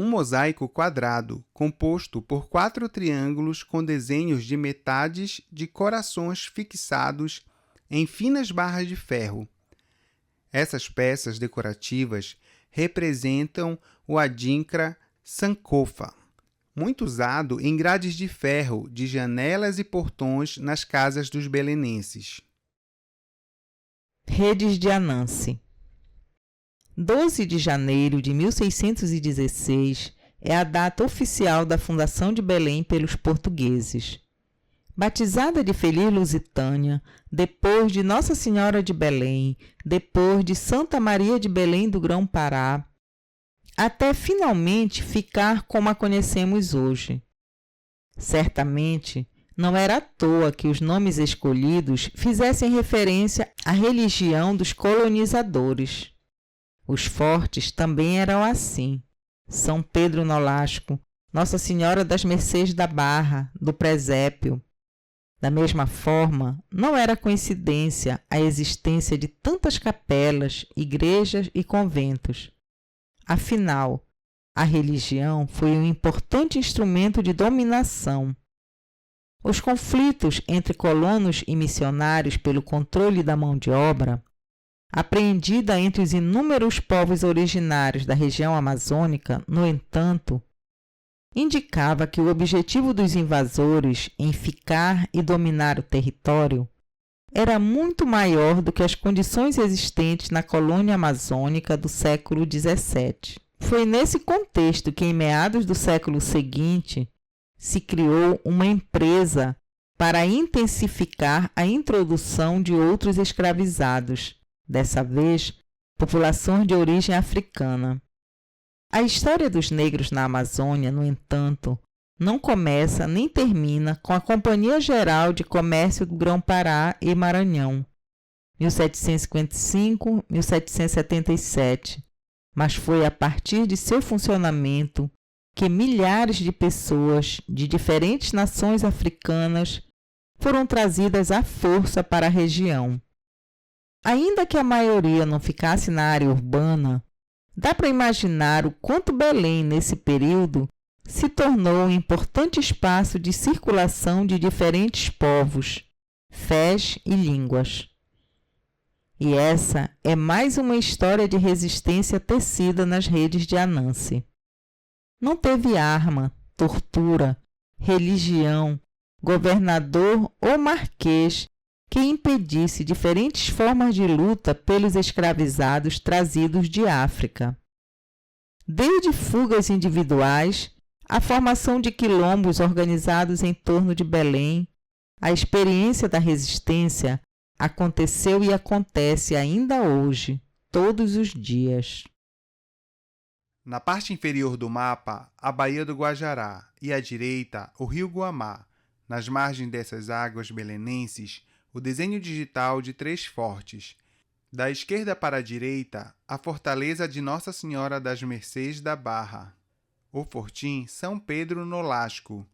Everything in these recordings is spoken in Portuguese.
um mosaico quadrado composto por 4 triângulos com desenhos de metades de corações fixados em finas barras de ferro. Essas peças decorativas representam o adinkra sankofa, muito usado em grades de ferro de janelas e portões nas casas dos belenenses. Redes de Anansi. 12 de janeiro de 1616 é a data oficial da fundação de Belém pelos portugueses. Batizada de Feliz Lusitânia, depois de Nossa Senhora de Belém, depois de Santa Maria de Belém do Grão-Pará, até finalmente ficar como a conhecemos hoje. Certamente, não era à toa que os nomes escolhidos fizessem referência à religião dos colonizadores. Os fortes também eram assim. São Pedro Nolasco, Nossa Senhora das Mercês da Barra, do Presépio. Da mesma forma, não era coincidência a existência de tantas capelas, igrejas e conventos. Afinal, a religião foi um importante instrumento de dominação. Os conflitos entre colonos e missionários pelo controle da mão de obra, apreendida entre os inúmeros povos originários da região amazônica, no entanto, indicava que o objetivo dos invasores em ficar e dominar o território era muito maior do que as condições existentes na colônia amazônica do século XVII. Foi nesse contexto que, em meados do século seguinte, se criou uma empresa para intensificar a introdução de outros escravizados, dessa vez, populações de origem africana. A história dos negros na Amazônia, no entanto, não começa nem termina com a Companhia Geral de Comércio do Grão-Pará e Maranhão, 1755-1777, mas foi a partir de seu funcionamento que milhares de pessoas de diferentes nações africanas foram trazidas à força para a região. Ainda que a maioria não ficasse na área urbana, dá para imaginar o quanto Belém, nesse período, se tornou um importante espaço de circulação de diferentes povos, fés e línguas. E essa é mais uma história de resistência tecida nas redes de Anansi. Não teve arma, tortura, religião, governador ou marquês que impedisse diferentes formas de luta pelos escravizados trazidos de África. Desde fugas individuais, a formação de quilombos organizados em torno de Belém, a experiência da resistência aconteceu e acontece ainda hoje, todos os dias. Na parte inferior do mapa, a Baía do Guajará e à direita, o rio Guamá. Nas margens dessas águas belenenses, o desenho digital de 3 fortes. Da esquerda para a direita, a fortaleza de Nossa Senhora das Mercês da Barra, o fortim São Pedro Nolasco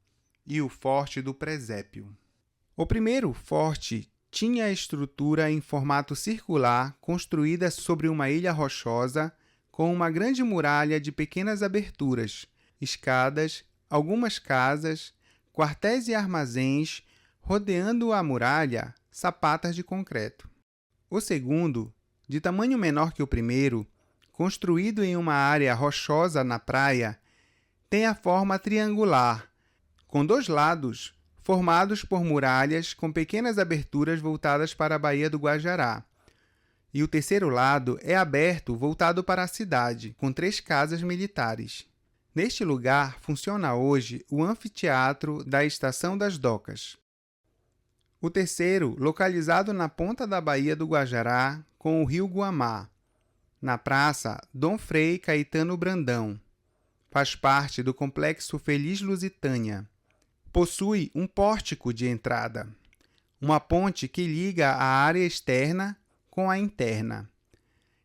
e o forte do Presépio. O primeiro forte tinha a estrutura em formato circular construída sobre uma ilha rochosa com uma grande muralha de pequenas aberturas, escadas, algumas casas, quartéis e armazéns, rodeando a muralha, sapatas de concreto. O segundo, de tamanho menor que o primeiro, construído em uma área rochosa na praia, tem a forma triangular, com 2 lados formados por muralhas com pequenas aberturas voltadas para a Baía do Guajará. E o terceiro lado é aberto, voltado para a cidade, com 3 casas militares. Neste lugar funciona hoje o anfiteatro da Estação das Docas. O terceiro, localizado na ponta da Baía do Guajará, com o rio Guamá, na Praça Dom Frei Caetano Brandão. Faz parte do complexo Feliz Lusitânia. Possui um pórtico de entrada, uma ponte que liga a área externa com a interna.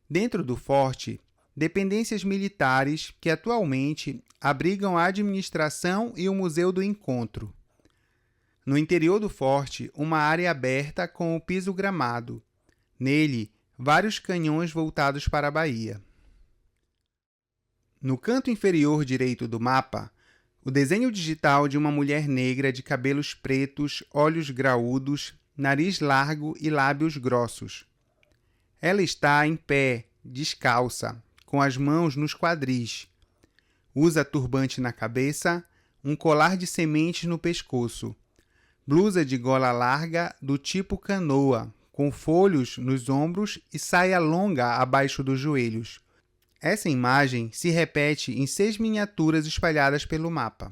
Dentro do forte, dependências militares que atualmente abrigam a administração e o Museu do Encontro. No interior do forte, uma área aberta com o piso gramado. Nele, vários canhões voltados para a Bahia. No canto inferior direito do mapa, o desenho digital de uma mulher negra de cabelos pretos, olhos graúdos, nariz largo e lábios grossos. Ela está em pé, descalça, com as mãos nos quadris. Usa turbante na cabeça, um colar de sementes no pescoço, blusa de gola larga do tipo canoa, com folhos nos ombros e saia longa abaixo dos joelhos. Essa imagem se repete em 6 miniaturas espalhadas pelo mapa.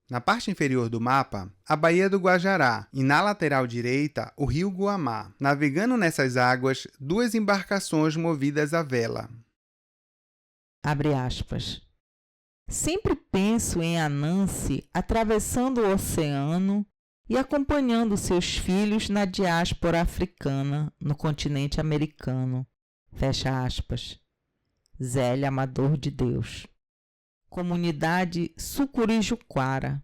Na parte inferior do mapa, a Baía do Guajará e, na lateral direita, o rio Guamá. Navegando nessas águas, 2 embarcações movidas à vela. Abre aspas. Sempre penso em Anansi atravessando o oceano e acompanhando seus filhos na diáspora africana, no continente americano. Fecha aspas. Zélia Amador de Deus. Comunidade Sucurijuquara.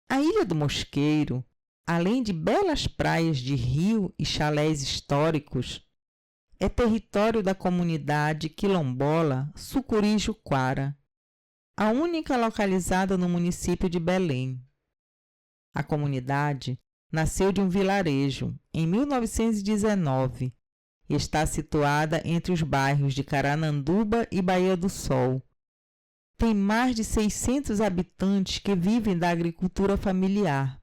A Ilha do Mosqueiro, além de belas praias de rio e chalés históricos, é território da comunidade quilombola Sucurijuquara, a única localizada no município de Belém. A comunidade nasceu de um vilarejo em 1919 e está situada entre os bairros de Carananduba e Baía do Sol. Tem mais de 600 habitantes que vivem da agricultura familiar,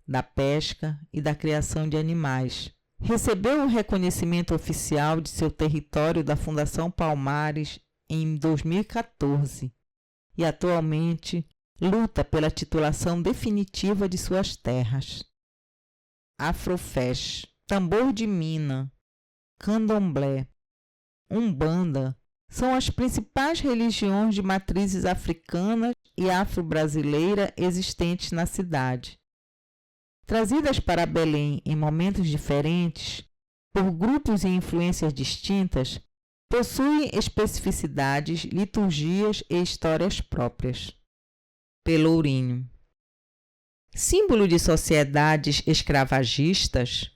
da pesca e da criação de animais. Recebeu o reconhecimento oficial de seu território da Fundação Palmares em 2014 e atualmente luta pela titulação definitiva de suas terras. Afrofés, tambor de mina, candomblé, umbanda são as principais religiões de matrizes africanas e afro-brasileira existentes na cidade. Trazidas para Belém em momentos diferentes, por grupos e influências distintas, possuem especificidades, liturgias e histórias próprias. Pelourinho. Símbolo de sociedades escravagistas,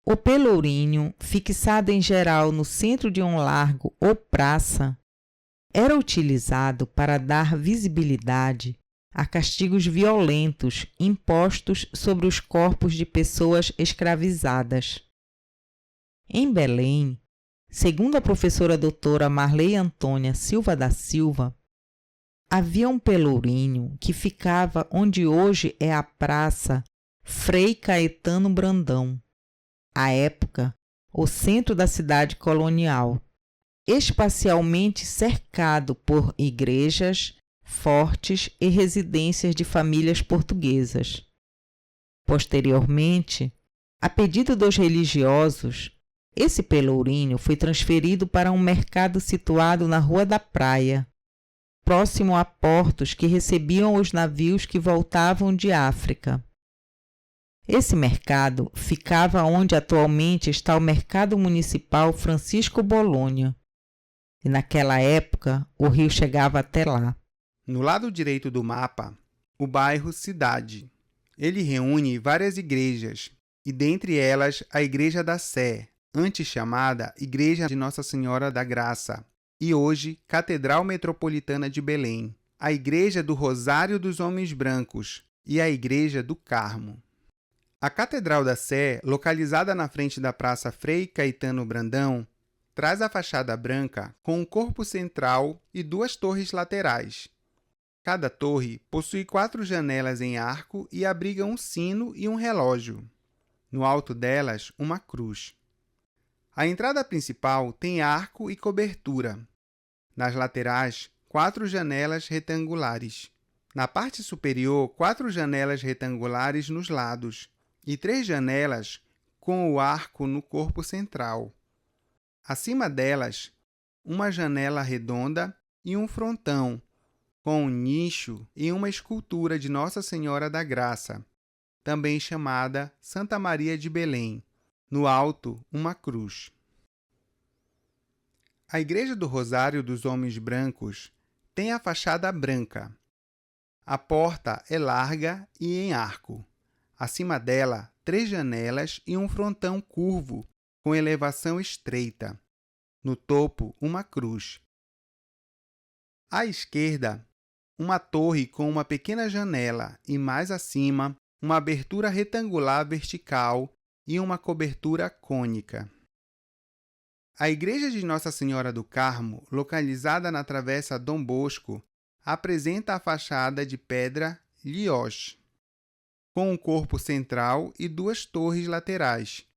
o pelourinho, fixado em geral no centro de um largo ou praça, era utilizado para dar visibilidade a castigos violentos impostos sobre os corpos de pessoas escravizadas. Em Belém, segundo a professora doutora Marley Antônia Silva da Silva, havia um pelourinho que ficava onde hoje é a Praça Frei Caetano Brandão, à época, o centro da cidade colonial, espacialmente cercado por igrejas, fortes e residências de famílias portuguesas. Posteriormente, a pedido dos religiosos, esse pelourinho foi transferido para um mercado situado na Rua da Praia, próximo a portos que recebiam os navios que voltavam de África. Esse mercado ficava onde atualmente está o Mercado Municipal Francisco Bolonha, e naquela época o rio chegava até lá. No lado direito do mapa, o bairro Cidade. Ele reúne várias igrejas, e dentre elas a Igreja da Sé, antes chamada Igreja de Nossa Senhora da Graça, e hoje Catedral Metropolitana de Belém, a Igreja do Rosário dos Homens Brancos e a Igreja do Carmo. A Catedral da Sé, localizada na frente da Praça Frei Caetano Brandão, traz a fachada branca com um corpo central e 2 torres laterais. Cada torre possui 4 janelas em arco e abriga um sino e um relógio. No alto delas, uma cruz. A entrada principal tem arco e cobertura. Nas laterais, 4 janelas retangulares. Na parte superior, 4 janelas retangulares nos lados e 3 janelas com o arco no corpo central. Acima delas, uma janela redonda e um frontão, com um nicho e uma escultura de Nossa Senhora da Graça, também chamada Santa Maria de Belém. No alto, uma cruz. A Igreja do Rosário dos Homens Brancos tem a fachada branca. A porta é larga e em arco. Acima dela, 3 janelas e um frontão curvo, com elevação estreita. No topo, uma cruz. À esquerda, uma torre com uma pequena janela e, mais acima, uma abertura retangular vertical e uma cobertura cônica. A Igreja de Nossa Senhora do Carmo, localizada na Travessa Dom Bosco, apresenta a fachada de pedra liege, com um corpo central e 2 torres laterais.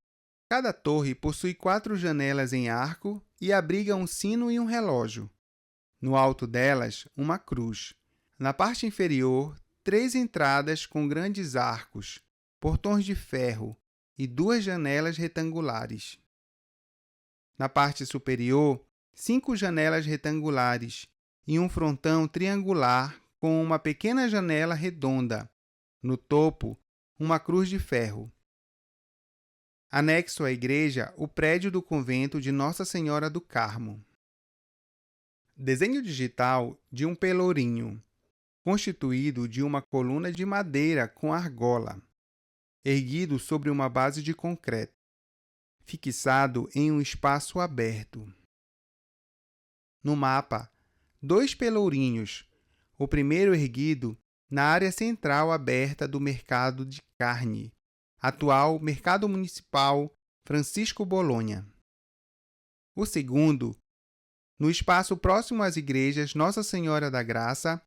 Cada torre possui 4 janelas em arco e abriga um sino e um relógio. No alto delas, uma cruz. Na parte inferior, 3 entradas com grandes arcos, portões de ferro e 2 janelas retangulares. Na parte superior, 5 janelas retangulares e um frontão triangular com uma pequena janela redonda. No topo, uma cruz de ferro. Anexo à igreja, o prédio do convento de Nossa Senhora do Carmo. Desenho digital de um pelourinho, constituído de uma coluna de madeira com argola, erguido sobre uma base de concreto, fixado em um espaço aberto. No mapa, 2 pelourinhos, o primeiro erguido na área central aberta do mercado de carne, atual Mercado Municipal Francisco Bolonha. O segundo, no espaço próximo às igrejas Nossa Senhora da Graça,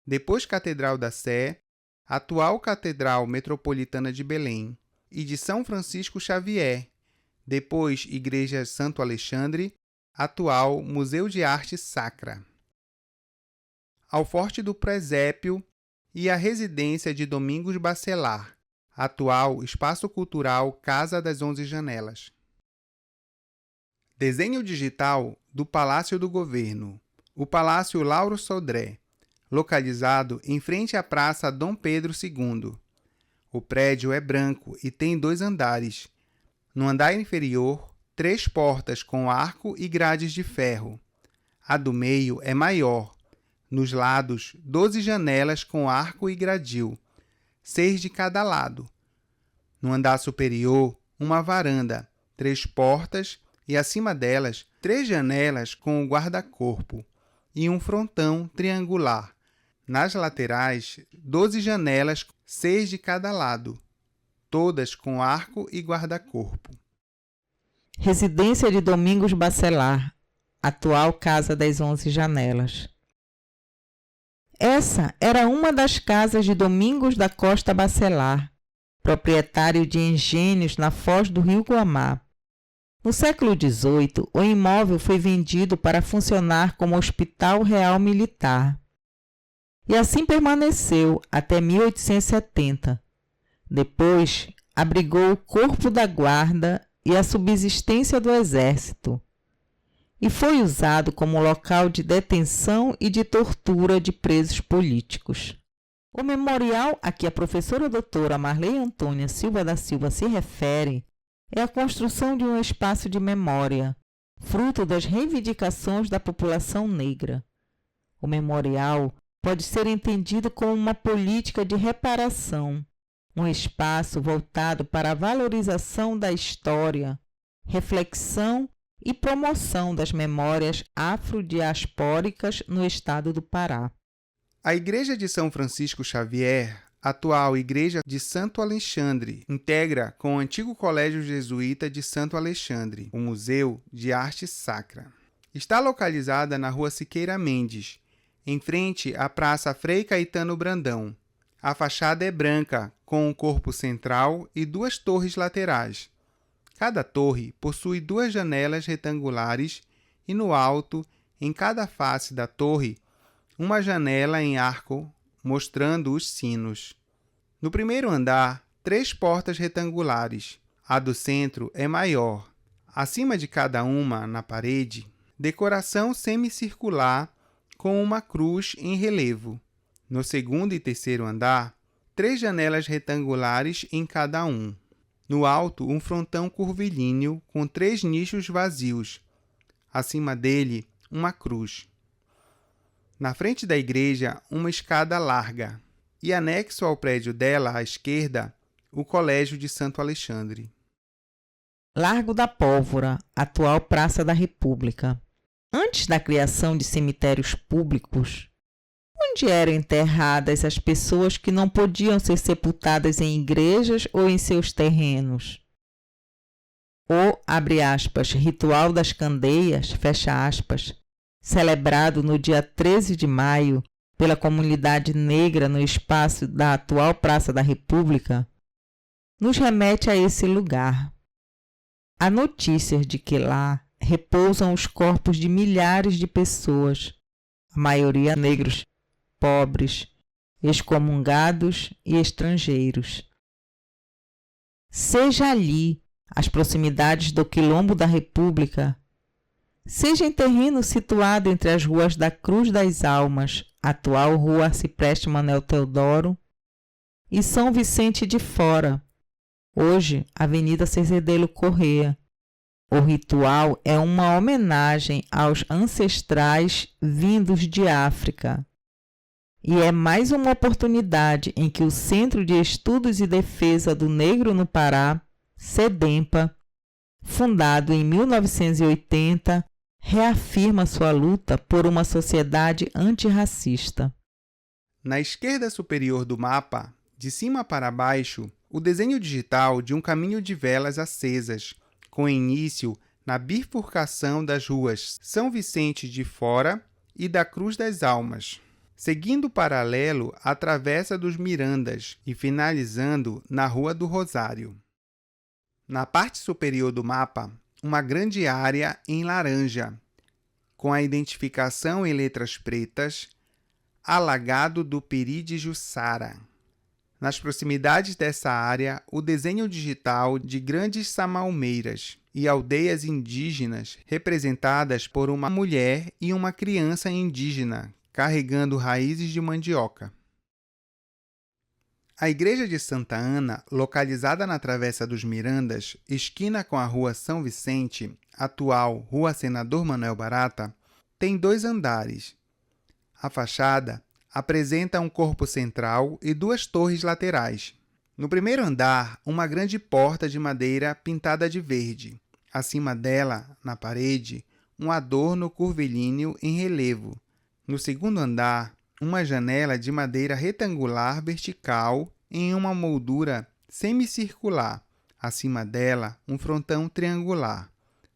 depois Catedral da Sé, atual Catedral Metropolitana de Belém, e de São Francisco Xavier, depois Igreja Santo Alexandre, atual Museu de Arte Sacra. Ao Forte do Presépio e a residência de Domingos Bacelar, atual Espaço Cultural Casa das 11 Janelas. Desenho digital do Palácio do Governo, o Palácio Lauro Sodré, localizado em frente à Praça Dom Pedro II. O prédio é branco e tem 2 andares. No andar inferior, 3 portas com arco e grades de ferro. A do meio é maior. Nos lados, 12 janelas com arco e gradil, 6 de cada lado. No andar superior, uma varanda, 3 portas e, acima delas, 3 janelas com guarda-corpo e um frontão triangular. Nas laterais, 12 janelas, 6 de cada lado, todas com arco e guarda-corpo. Residência de Domingos Bacelar, atual Casa das 11 Janelas. Essa era uma das casas de Domingos da Costa Bacelar, proprietário de engenhos na foz do rio Guamá. No século XVIII, o imóvel foi vendido para funcionar como Hospital Real Militar. E assim permaneceu até 1870. Depois, abrigou o Corpo da Guarda e a subsistência do Exército, e foi usado como local de detenção e de tortura de presos políticos. O memorial a que a professora doutora Marley Antônia Silva da Silva se refere é a construção de um espaço de memória, fruto das reivindicações da população negra. O memorial pode ser entendido como uma política de reparação, um espaço voltado para a valorização da história, reflexão e promoção das memórias afrodiaspóricas no estado do Pará. A Igreja de São Francisco Xavier, atual Igreja de Santo Alexandre, integra com o antigo Colégio Jesuíta de Santo Alexandre, o Museu de Arte Sacra. Está localizada na Rua Siqueira Mendes, em frente à Praça Frei Caetano Brandão. A fachada é branca, com um corpo central e 2 torres laterais. Cada torre possui 2 janelas retangulares e no alto, em cada face da torre, uma janela em arco, mostrando os sinos. No primeiro andar, 3 portas retangulares. A do centro é maior. Acima de cada uma, na parede, decoração semicircular com uma cruz em relevo. No segundo e terceiro andar, 3 janelas retangulares em cada um. No alto, um frontão curvilíneo com 3 nichos vazios. Acima dele, uma cruz. Na frente da igreja, uma escada larga. E anexo ao prédio dela, à esquerda, o Colégio de Santo Alexandre. Largo da Pólvora, atual Praça da República. Antes da criação de cemitérios públicos, onde eram enterradas as pessoas que não podiam ser sepultadas em igrejas ou em seus terrenos? O, abre aspas, ritual das candeias, fecha aspas, celebrado no dia 13 de maio pela comunidade negra no espaço da atual Praça da República, nos remete a esse lugar. Há notícias de que lá repousam os corpos de milhares de pessoas, a maioria negros, pobres, excomungados e estrangeiros. Seja ali, às proximidades do Quilombo da República, seja em terreno situado entre as ruas da Cruz das Almas, atual Rua Arcipreste Manuel Teodoro, e São Vicente de Fora, hoje Avenida Cerzedelo Corrêa. O ritual é uma homenagem aos ancestrais vindos de África. E é mais uma oportunidade em que o Centro de Estudos e Defesa do Negro no Pará, CEDEMPA, fundado em 1980, reafirma sua luta por uma sociedade antirracista. Na esquerda superior do mapa, de cima para baixo, o desenho digital de um caminho de velas acesas, com início na bifurcação das ruas São Vicente de Fora e da Cruz das Almas, seguindo paralelo à Travessa dos Mirandas e finalizando na Rua do Rosário. Na parte superior do mapa, uma grande área em laranja, com a identificação em letras pretas, Alagado do Peri de Jussara. Nas proximidades dessa área, o desenho digital de grandes samalmeiras e aldeias indígenas representadas por uma mulher e uma criança indígena carregando raízes de mandioca. A Igreja de Santa Ana, localizada na Travessa dos Mirandas, esquina com a Rua São Vicente, atual Rua Senador Manuel Barata, tem 2 andares. A fachada apresenta um corpo central e 2 torres laterais. No primeiro andar, uma grande porta de madeira pintada de verde. Acima dela, na parede, um adorno curvilíneo em relevo. No segundo andar, uma janela de madeira retangular vertical em uma moldura semicircular. Acima dela, um frontão triangular.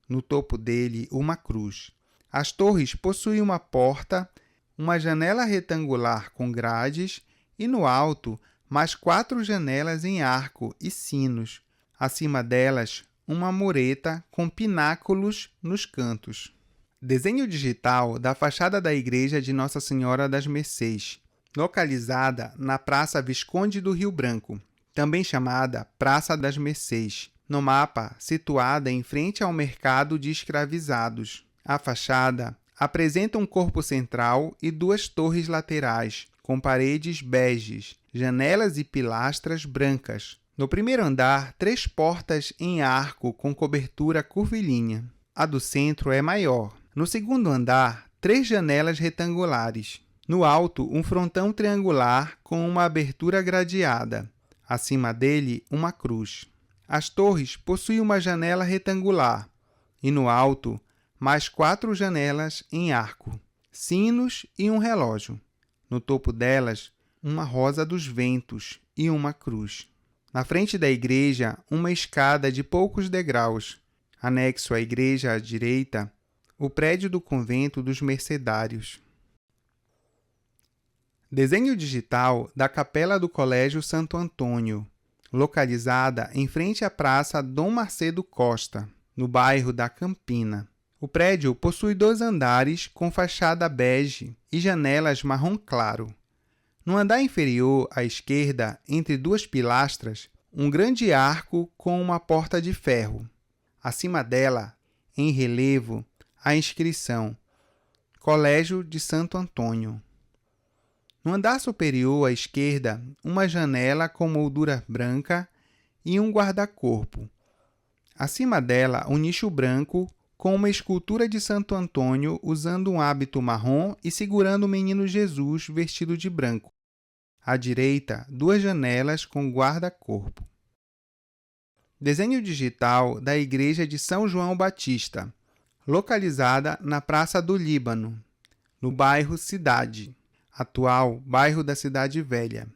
No topo dele, uma cruz. As torres possuem uma porta, uma janela retangular com grades e, no alto, mais 4 janelas em arco e sinos. Acima delas, uma mureta com pináculos nos cantos. Desenho digital da fachada da Igreja de Nossa Senhora das Mercês, localizada na Praça Visconde do Rio Branco, também chamada Praça das Mercês, no mapa situada em frente ao mercado de escravizados. A fachada apresenta um corpo central e 2 torres laterais, com paredes beges, janelas e pilastras brancas. No primeiro andar, 3 portas em arco com cobertura curvilínea. A do centro é maior. No segundo andar, 3 janelas retangulares. No alto, um frontão triangular com uma abertura gradeada. Acima dele, uma cruz. As torres possuem uma janela retangular. E no alto, mais 4 janelas em arco, sinos e um relógio. No topo delas, uma rosa dos ventos e uma cruz. Na frente da igreja, uma escada de poucos degraus. Anexo à igreja à direita, o prédio do convento dos Mercedários. Desenho digital da Capela do Colégio Santo Antônio, localizada em frente à Praça Dom Macedo Costa, no bairro da Campina. O prédio possui 2 andares com fachada bege e janelas marrom claro. No andar inferior, à esquerda, entre 2 pilastras, um grande arco com uma porta de ferro. Acima dela, em relevo, a inscrição Colégio de Santo Antônio. No andar superior à esquerda, uma janela com moldura branca e um guarda-corpo. Acima dela, um nicho branco com uma escultura de Santo Antônio usando um hábito marrom e segurando o menino Jesus vestido de branco. À direita, 2 janelas com guarda-corpo. Desenho digital da Igreja de São João Batista, localizada na Praça do Líbano, no bairro Cidade, atual bairro da Cidade Velha.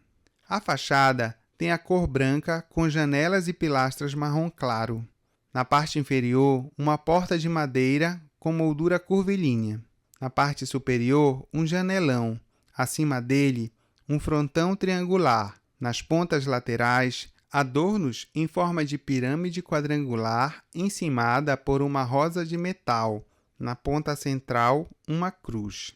A fachada tem a cor branca com janelas e pilastras marrom claro. Na parte inferior, uma porta de madeira com moldura curvilínea. Na parte superior, um janelão. Acima dele, um frontão triangular. Nas pontas laterais, adornos em forma de pirâmide quadrangular encimada por uma rosa de metal. Na ponta central, uma cruz.